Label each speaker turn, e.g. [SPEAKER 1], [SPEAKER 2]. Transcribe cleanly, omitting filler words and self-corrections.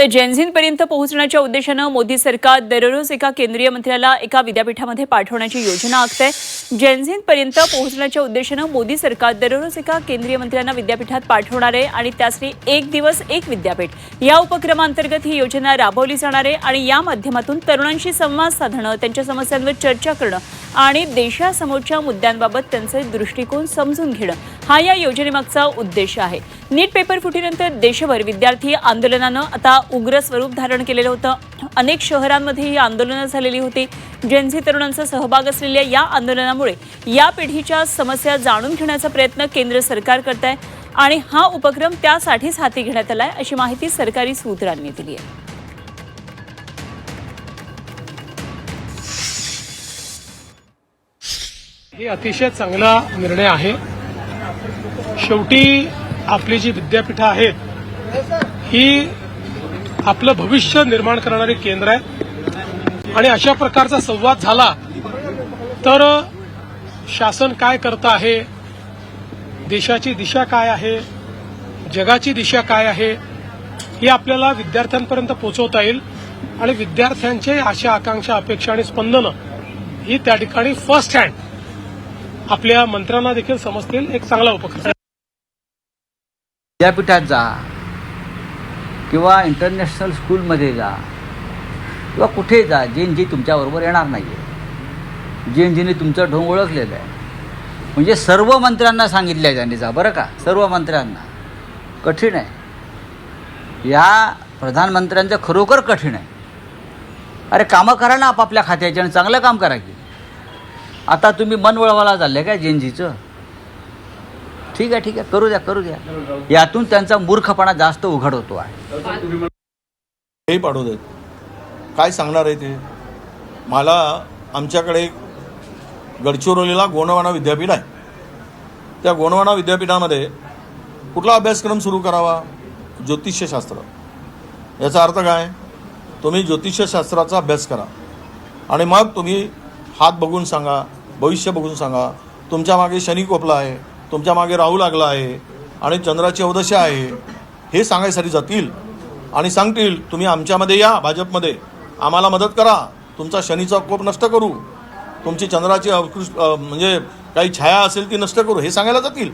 [SPEAKER 1] तर जेनझींपर्यंत पोहोचण्याच्या उद्देशानं मोदी सरकार दररोज एका केंद्रीय मंत्र्याला एका विद्यापीठामध्ये पाठवण्याची योजना आखते। जेनझींपर्यंत पोहोचण्याच्या उद्देशानं मोदी सरकार दररोज एका केंद्रीय मंत्र्यांना विद्यापीठात पाठवणार आहे आणि त्यासाठी एक दिवस एक विद्यापीठ या उपक्रमांतर्गत ही योजना राबवली जाणार आहे आणि या माध्यमातून तरुणांशी संवाद साधणं, त्यांच्या समस्यांवर चर्चा करणं आणि देशासमोरच्या मुद्द्यांबाबत त्यांचे दृष्टिकोन समजून घेणं हा या योजनेमागचा उद्देश आहे। नीट पेपर फुटीनंतर देशभर विद्यार्थी आंदोलनानं आता उग्र स्वरूप धारण केलेलं होतं। अनेक शहरांमध्ये ही आंदोलनं झालेली होती। जेनझी तरुणांचा सहभाग असलेल्या या आंदोलनामुळे या पिढीच्या समस्या जाणून घेण्याचा प्रयत्न केंद्र सरकार करत आहे आणि हा उपक्रम त्यासाठीच हाती घेण्यात आलाय अशी माहिती सरकारी सूत्रांनी दिली आहे।
[SPEAKER 2] हे अतिशय चांगला निर्णय आहे। शेवटी आपली जी विद्यापीठं आहेत ही आपलं भविष्य निर्माण करणारी केंद्र आहे आणि अशा प्रकारचा संवाद झाला तर शासन काय करत आहे, देशाची दिशा काय आहे, जगाची दिशा काय आहे हे आपल्याला विद्यार्थ्यांपर्यंत पोहोचवता येईल आणि विद्यार्थ्यांचे आशा, आकांक्षा, अपेक्षा आणि स्पंदनं ही त्या ठिकाणी फर्स्ट हँड आपल्या मंत्र्यांना देखील समजतील। एक चांगला उपक्रम।
[SPEAKER 3] विद्यापीठात जा किंवा इंटरनॅशनल स्कूलमध्ये जा किंवा कुठे जा, जेनजी तुमच्याबरोबर येणार नाही आहे। जेनजीने तुमचं ढोंग ओळखलेलं आहे। म्हणजे सर्व मंत्र्यांना सांगितलं आहे त्यांनी जा बरं का, सर्व मंत्र्यांना। कठीण आहे, या प्रधानमंत्र्यांचं खरोखर कठीण आहे। अरे कामं करा ना आपापल्या खात्याचे आणि चांगलं काम करा की। आता तुम्ही मन वळवायला चाललंय काय जेनजीचं? ठीक आहे करू द्या। यातून त्यांचा मूर्खपणा जास्त उघड होतो आहे।
[SPEAKER 4] हे पाठवू देत, काय सांगणार आहे ते मला। आमच्याकडे गडचिरोलीला गोंडवाना विद्यापीठ आहे। त्या गोंडवाना विद्यापीठामध्ये कुठला अभ्यासक्रम सुरू करावा? ज्योतिष्यशास्त्र। याचा अर्थ काय? तुम्ही ज्योतिष्यशास्त्राचा अभ्यास करा आणि मग तुम्ही हात बघून सांगा, भविष्य बघून सांगा। तुमच्या मागे शनी कोपला आहे, तुमच्या मागे राहू लागला आहे आणि चंद्राची अवदशा आहे हे सांगायसाठी जातील आणि सांगतील तुम्ही आमच्यामध्ये या, भाजपमध्ये आम्हाला मदत करा, तुमचा शनीचा कोप नष्ट करू, तुमची चंद्राची म्हणजे काही छाया असेल ती नष्ट करू हे सांगायला जातील।